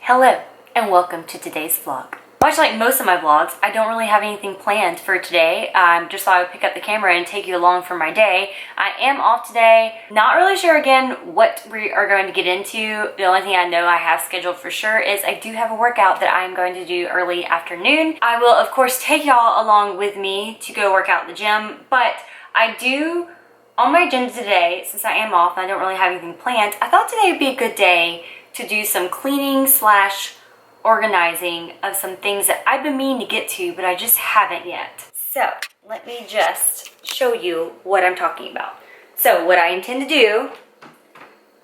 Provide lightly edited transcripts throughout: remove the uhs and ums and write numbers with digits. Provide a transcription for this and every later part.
Hello and welcome to today's vlog. Much like most of my vlogs, I don't really have anything planned for today. Just thought I would pick up the camera and take you along for my day. I am off today. Not really sure again what we are going to get into. The only thing I know I have scheduled for sure is I do have a workout that I am going to do early afternoon. I will of course take y'all along with me to go work out at the gym, but I do on my agenda today, since I am off and I don't really have anything planned, I thought today would be a good day to do some cleaning slash organizing of some things that I've been meaning to get to, but I just haven't yet. So let me just show you what I'm talking about. So what I intend to do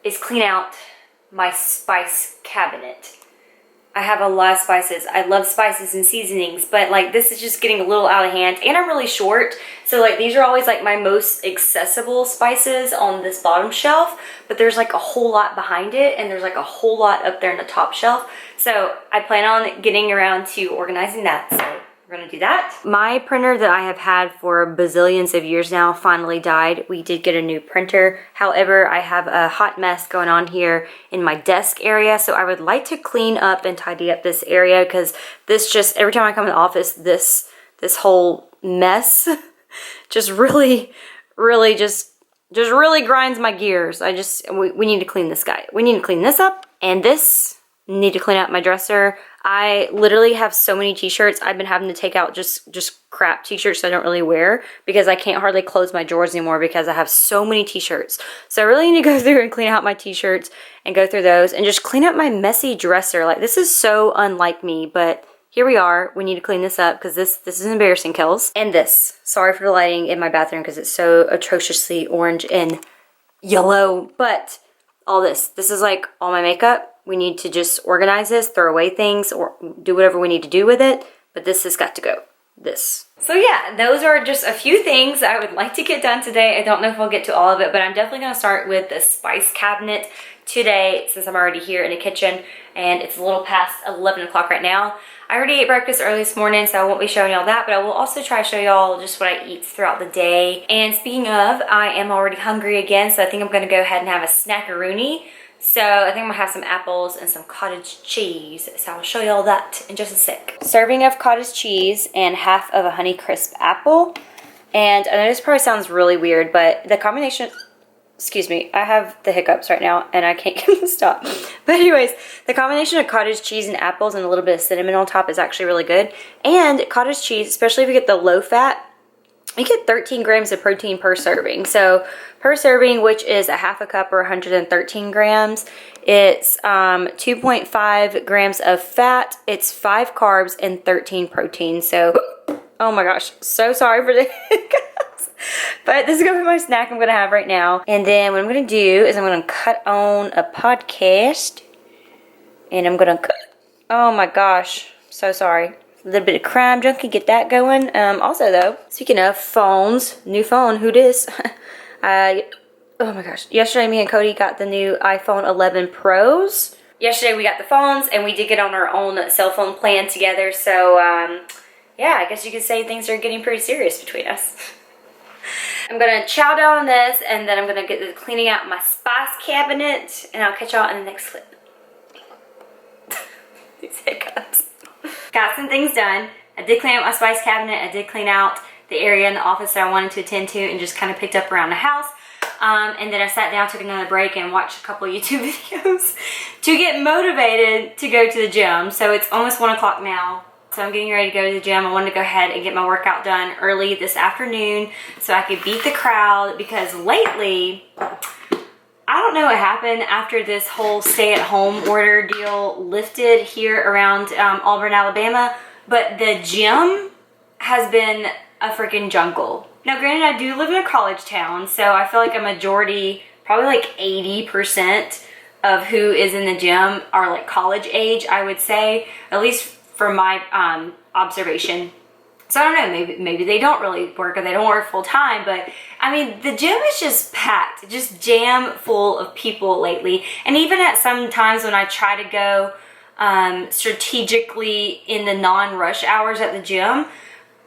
is clean out my spice cabinet. I have a lot of spices. I love spices and seasonings, but like this is just getting a little out of hand, and I'm really short. So like these are always like my most accessible spices on this bottom shelf, but there's like a whole lot behind it, and there's like a whole lot up there in the top shelf. So I plan on getting around to organizing that. So we're gonna do that. My printer that I have had for bazillions of years now finally died. We did get a new printer. However, I have a hot mess going on here in my desk area. So I would like to clean up and tidy up this area, because this just, every time I come in the office, this whole mess just really grinds my gears. We need to clean this guy. We need to clean this up, and this need to clean out my dresser. I literally have so many t-shirts. I've been having to take out just crap t-shirts I don't really wear, because I can't hardly close my drawers anymore because I have so many t-shirts. So I really need to go through and clean out my t-shirts and go through those and just clean up my messy dresser. Like, this is so unlike me, but here we are. We need to clean this up because this is embarrassing, Kels. And this, sorry for the lighting in my bathroom because it's so atrociously orange and yellow, but all this is like all my makeup. We need to just organize this, throw away things, or do whatever we need to do with it. But this has got to go. This. So yeah, those are just a few things I would like to get done today. I don't know if we'll get to all of it, but I'm definitely going to start with the spice cabinet today, since I'm already here in the kitchen and it's a little past 11 o'clock right now. I already ate breakfast early this morning, so I won't be showing y'all that, but I will also try to show y'all just what I eat throughout the day. And speaking of, I am already hungry again, so I think I'm going to go ahead and have a snackaroonie. So I think I'm gonna have some apples and some cottage cheese. So I'll show y'all that in just a sec. Serving of cottage cheese and half of a Honeycrisp apple. And I know this probably sounds really weird, but the combination, excuse me, I have the hiccups right now and I can't get them to stop. But anyways, the combination of cottage cheese and apples and a little bit of cinnamon on top is actually really good. And cottage cheese, especially if you get the low fat, you get 13 grams of protein per serving. So per serving, which is a half a cup or 113 grams, it's 2.5 grams of fat, it's 5 carbs and 13 protein. So, oh my gosh, so sorry for the hiccups. But this is gonna be my snack I'm gonna have right now. And then what I'm gonna do is I'm gonna cut on a podcast, and I'm gonna cut, oh my gosh, so sorry. A little bit of Crime Junkie, get that going. Also though, speaking of phones, new phone, who dis? Oh my gosh, yesterday me and Cody got the new iPhone 11 Pros. Yesterday we got the phones and we did get on our own cell phone plan together. So yeah, I guess you could say things are getting pretty serious between us. I'm gonna chow down on this, and then I'm gonna get to cleaning out my spice cabinet, and I'll catch y'all in the next clip. These hiccups. Got some things done. I did clean out my spice cabinet. I did clean out the area in the office that I wanted to attend to, and just kind of picked up around the house. And then I sat down, took another break, and watched a couple of YouTube videos to get motivated to go to the gym. So it's almost 1 o'clock now. So I'm getting ready to go to the gym. I wanted to go ahead and get my workout done early this afternoon so I could beat the crowd, because lately, I don't know what happened after this whole stay-at-home order deal lifted here around Auburn, Alabama, but the gym has been a freaking jungle. Now, granted, I do live in a college town, so I feel like a majority, probably like 80% of who is in the gym are like college age, I would say, at least from my observation. So I don't know, maybe they don't really work, or they don't work full time, but I mean, the gym is just packed, just jam full of people lately. And even at some times when I try to go strategically in the non-rush hours at the gym,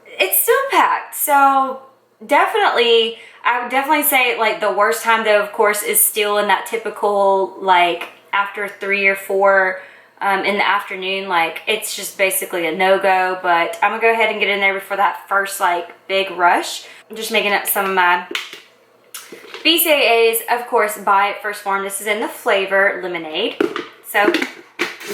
it's still packed. So definitely, I would definitely say like the worst time though, of course, is still in that typical like after 3 or 4 in the afternoon, like it's just basically a no-go. But I'm gonna go ahead and get in there before that first like big rush. I'm just making up some of my BCAAs, of course, by 1st Phorm. This is in the flavor lemonade. So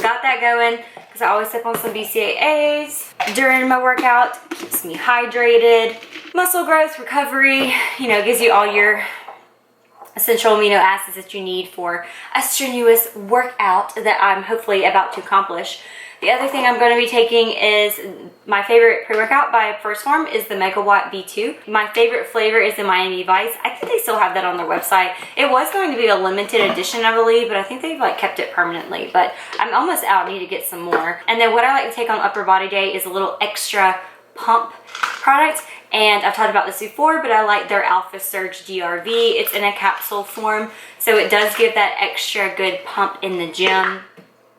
got that going because I always sip on some BCAAs during my workout. Keeps me hydrated. Muscle growth, recovery, you know, gives you all your essential amino acids that you need for a strenuous workout that I'm hopefully about to accomplish. The other thing I'm going to be taking is my favorite pre-workout by 1st Phorm is the Megawatt B2. My favorite flavor is the Miami Vice. I think they still have that on their website. It was going to be a limited edition, I believe, but I think they've like kept it permanently. But I'm almost out. I need to get some more. And then what I like to take on upper body day is a little extra pump product. And I've talked about this before, but I like their Alpha Surge DRV. It's in a capsule form, so it does give that extra good pump in the gym.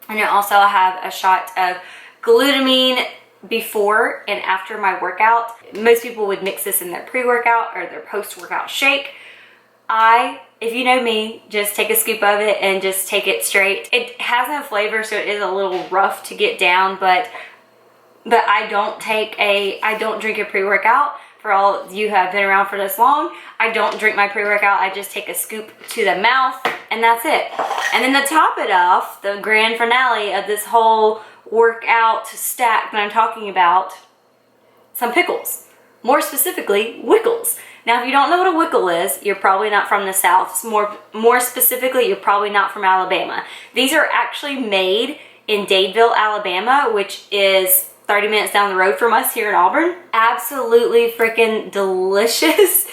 And I also have a shot of glutamine before and after my workout. Most people would mix this in their pre-workout or their post-workout shake. If you know me, just take a scoop of it and just take it straight. It has no flavor, so it is a little rough to get down, but I don't drink a pre-workout. For all of you who have been around for this long, I don't drink my pre-workout. I just take a scoop to the mouth and that's it. And then to top it off, the grand finale of this whole workout stack that I'm talking about, some pickles. More specifically, Wickles. Now, if you don't know what a Wickle is, you're probably not from the South. More specifically, you're probably not from Alabama. These are actually made in Dadeville, Alabama, which is 30 minutes down the road from us here in Auburn. Absolutely freaking delicious.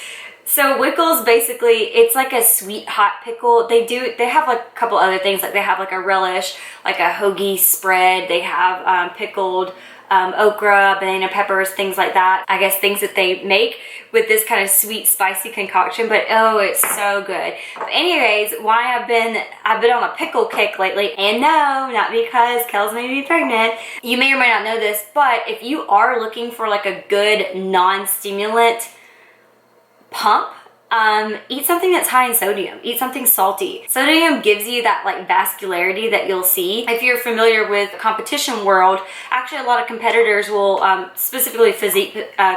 So Wickles, basically, it's like a sweet hot pickle. They have like a couple other things, like they have like a relish, like a hoagie spread. They have pickled okra, banana peppers, things like that. I guess things that they make with this kind of sweet, spicy concoction, but oh, it's so good. But anyways, why I've been on a pickle kick lately, and no, not because Kels may be pregnant. You may or may not know this, but if you are looking for like a good non-stimulant pump, eat something that's high in sodium. Eat something salty. Sodium gives you that like vascularity that you'll see. If you're familiar with competition world, actually a lot of competitors will, specifically physique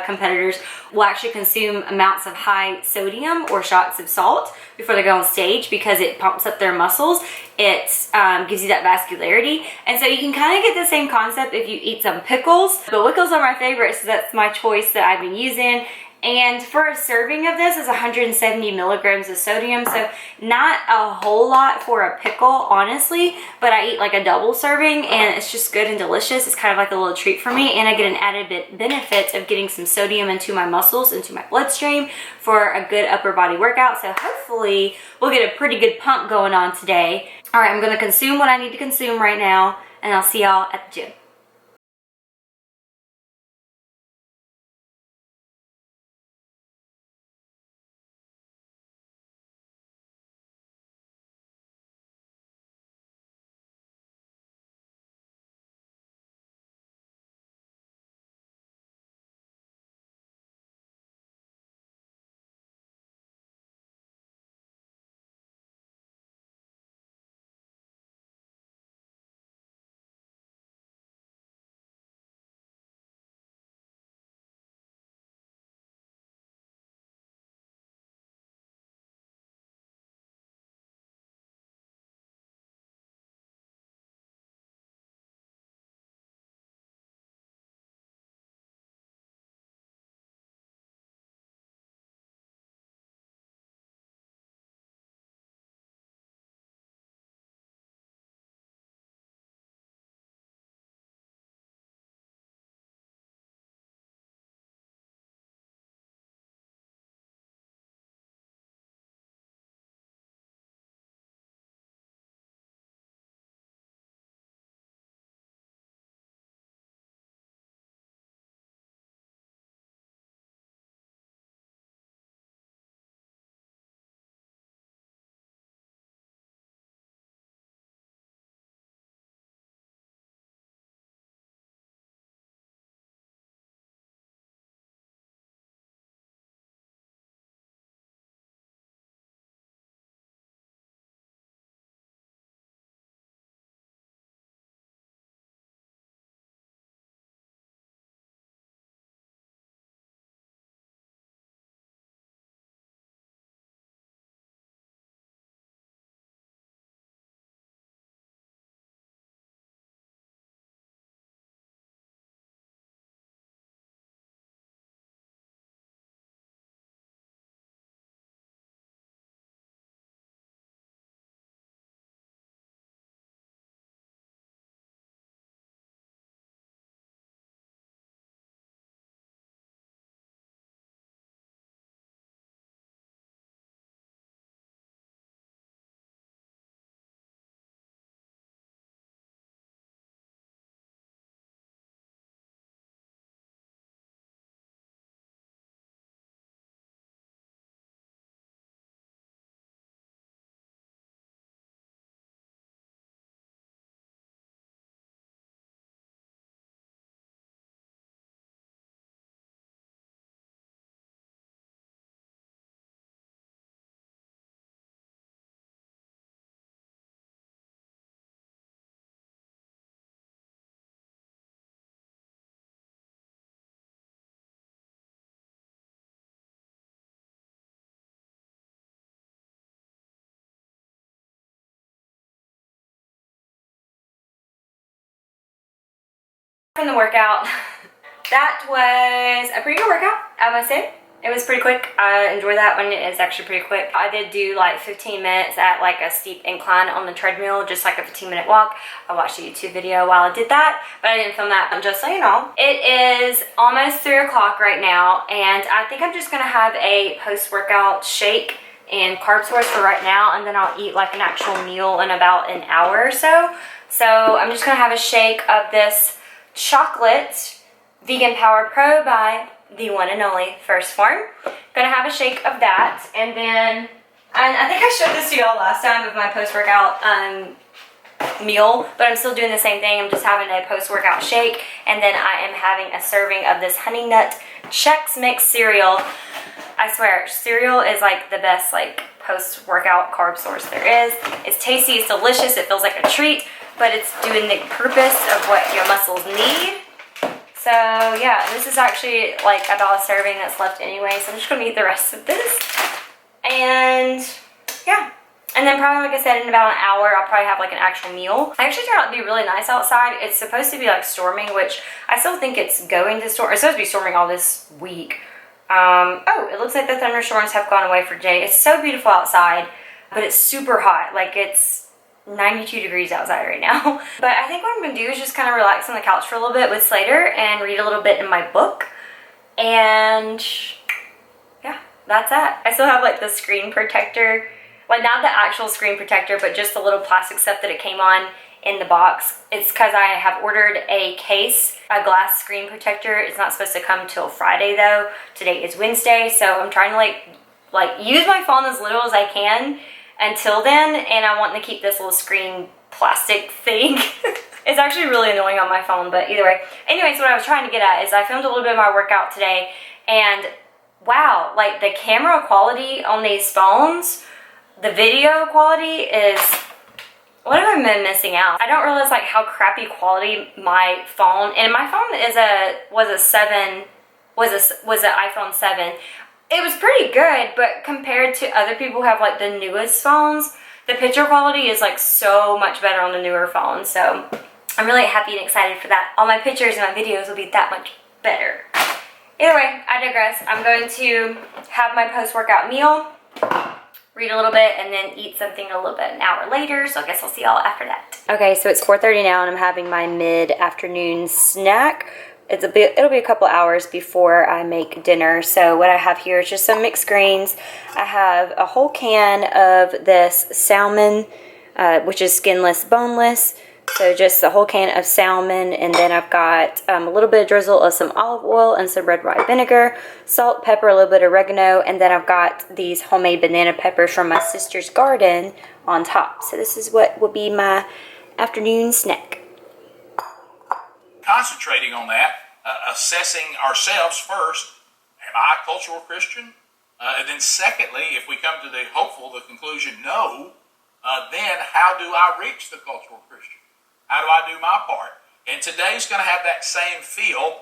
competitors, will actually consume amounts of high sodium or shots of salt before they go on stage because it pumps up their muscles. It gives you that vascularity. And so you can kind of get the same concept if you eat some pickles. But Wickles are my favorite, so that's my choice that I've been using. And for a serving of this is 170 milligrams of sodium, so not a whole lot for a pickle, honestly, but I eat like a double serving and it's just good and delicious. It's kind of like a little treat for me, and I get an added benefit of getting some sodium into my muscles, into my bloodstream for a good upper body workout. So hopefully we'll get a pretty good pump going on today. All right, I'm going to consume what I need to consume right now, and I'll see y'all at the gym. from the workout. That was a pretty good workout, I must say. It was pretty quick. I enjoy that one. It is actually pretty quick. I did do like 15 minutes at like a steep incline on the treadmill, just like a 15-minute walk. I watched a YouTube video while I did that, but I didn't film that, just so you know. It is almost 3 o'clock right now, and I think I'm just gonna have a post-workout shake and carb source for right now, and then I'll eat like an actual meal in about an hour or so. So I'm just gonna have a shake of this chocolate Vegan Power Pro by the one and only 1st Phorm. Gonna have a shake of that, and then I think I showed this to y'all last time of my post-workout meal, but I'm still doing the same thing. I'm just having a post-workout shake, and then I am having a serving of this Honey Nut Chex Mix cereal. I swear, cereal is like the best like post-workout carb source there is. It's tasty, it's delicious, it feels like a treat, but it's doing the purpose of what your muscles need. So yeah, this is actually like about a serving that's left anyway, so I'm just gonna eat the rest of this. And yeah, and then probably, like I said, in about an hour I'll probably have like an actual meal. I actually turned out to be really nice outside. It's supposed to be like storming, which I still think it's going to storm. It's supposed to be storming all this week. Oh, it looks like the thunderstorms have gone away for today. It's so beautiful outside, but it's super hot. Like, it's 92 degrees outside right now. But I think what I'm going to do is just kind of relax on the couch for a little bit with Slater and read a little bit in my book. And yeah, that's that. I still have like the screen protector, like not the actual screen protector, but just the little plastic stuff that it came on in the box. It's because I have ordered a case, a glass screen protector. It's not supposed to come till Friday though. Today is Wednesday, so I'm trying to like use my phone as little as I can until then, and I want to keep this little screen plastic thing. It's actually really annoying on my phone, but either way. Anyways, what I was trying to get at is I filmed a little bit of my workout today, and wow, like the camera quality on these phones, the video quality is, what have I been missing out? I don't realize like how crappy quality my phone, and my phone is was an iPhone 7. It was pretty good, but compared to other people who have like the newest phones, the picture quality is like so much better on the newer phones. So I'm really happy and excited for that. All my pictures and my videos will be that much better. Either way, I digress. I'm going to have my post-workout meal, read a little bit, and then eat something a little bit an hour later. So I guess I'll see y'all after that. Okay, so it's 4:30 now, and I'm having my mid-afternoon snack. It'll be a couple hours before I make dinner. So what I have here is just some mixed greens. I have a whole can of this salmon, which is skinless, boneless. So just a whole can of salmon, and then I've got a little bit of drizzle of some olive oil and some red wine vinegar, salt, pepper, a little bit of oregano, and then I've got these homemade banana peppers from my sister's garden on top. So this is what will be my afternoon snack. Concentrating on that, assessing ourselves first. Am I a cultural Christian? And then secondly, if we come to the conclusion, no, then how do I reach the cultural Christian? How do I do my part? And today's going to have that same feel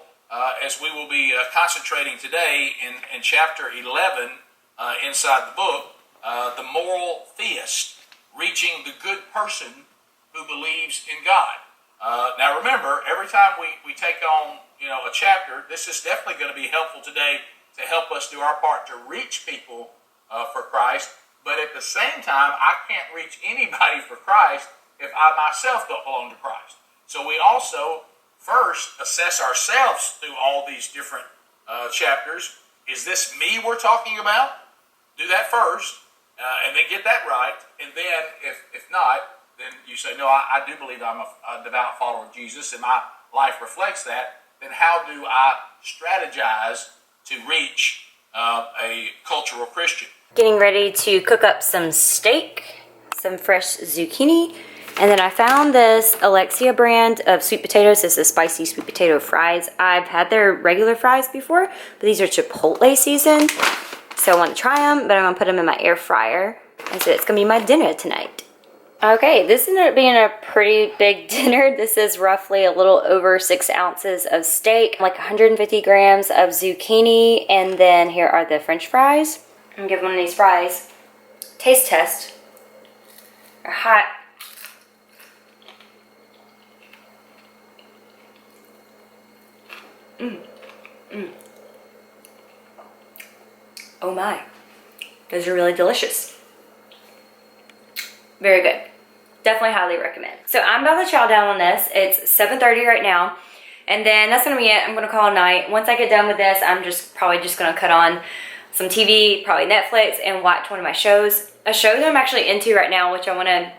as we will be concentrating today in chapter 11 inside the book, the moral theist, reaching the good person who believes in God. Now remember, every time we take on a chapter, this is definitely going to be helpful today to help us do our part to reach people for Christ. But at the same time, I can't reach anybody for Christ if I myself don't belong to Christ. So we also first assess ourselves through all these different chapters. Is this me we're talking about? Do that first, and then get that right. And then if not, then you say, no, I do believe I'm a devout follower of Jesus and my life reflects that. Then how do I strategize to reach a cultural Christian? Getting ready to cook up some steak, some fresh zucchini, and then I found this Alexia brand of sweet potatoes. This is spicy sweet potato fries. I've had their regular fries before, but these are Chipotle seasoned. So I want to try them, but I'm going to put them in my air fryer. And so it's going to be my dinner tonight. Okay, this ended up being a pretty big dinner. This is roughly a little over 6 ounces of steak, like 150 grams of zucchini, and then here are the French fries. I'm going to give one of these fries taste test. They're hot. Oh my, those are really delicious. Very good. Definitely highly recommend. So I'm about to chow down on this. It's 7:30 right now. And then that's gonna be it. I'm gonna call it a night. Once I get done with this, I'm probably just gonna cut on some TV, probably Netflix, and watch one of my shows. A show that I'm actually into right now, which I wanna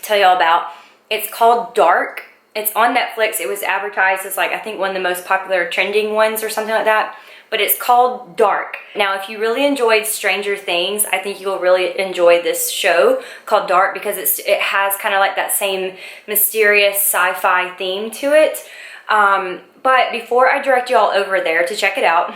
tell y'all about. It's called Dark. It's on Netflix. It was advertised as like, I think one of the most popular trending ones or something like that. But it's called Dark. Now, if you really enjoyed Stranger Things, I think you'll really enjoy this show called Dark because it has kind of like that same mysterious sci-fi theme to it. But before I direct y'all over there to check it out,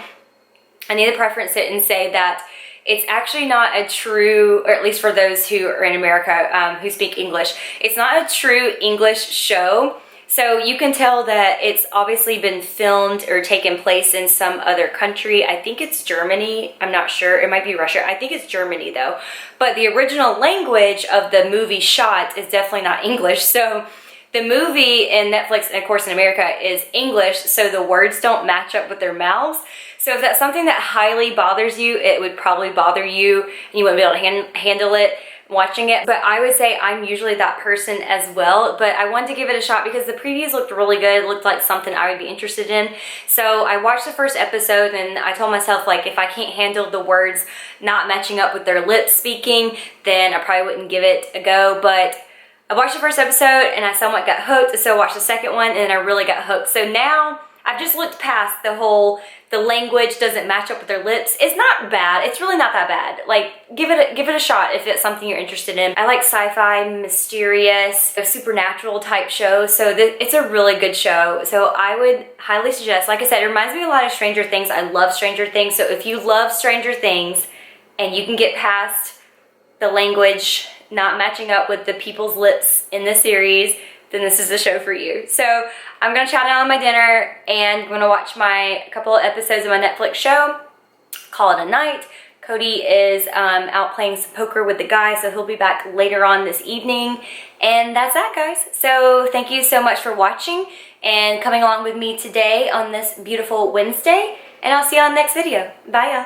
I need to preference it and say that it's actually not a true, or at least for those who are in America who speak English, it's not a true English show. So you can tell that it's obviously been filmed or taken place in some other country. I think it's Germany. I'm not sure. It might be Russia. I think it's Germany though. But the original language of the movie shot is definitely not English. So the movie in Netflix and of course in America is English, so the words don't match up with their mouths. So if that's something that highly bothers you, it would probably bother you and you wouldn't be able to handle it watching it. But I would say I'm usually that person as well, but I wanted to give it a shot because the previews looked really good. It looked like something I would be interested in. So I watched the first episode and I told myself, like, if I can't handle the words not matching up with their lips speaking, then I probably wouldn't give it a go. But I watched the first episode and I somewhat got hooked, so I watched the second one and I really got hooked. So now I've just looked past the language doesn't match up with their lips. It's not bad. It's really not that bad. Like, give it a shot if it's something you're interested in. I like sci-fi, mysterious, supernatural type shows, so it's a really good show. So I would highly suggest, like I said, it reminds me a lot of Stranger Things. I love Stranger Things, so if you love Stranger Things and you can get past the language not matching up with the people's lips in this series, then this is the show for you. So I'm gonna chow down on my dinner and I'm gonna watch a couple of episodes of my Netflix show, call it a night. Cody is out playing some poker with the guys, so he'll be back later on this evening. And that's that, guys. So thank you so much for watching and coming along with me today on this beautiful Wednesday. And I'll see you on the next video. Bye, y'all.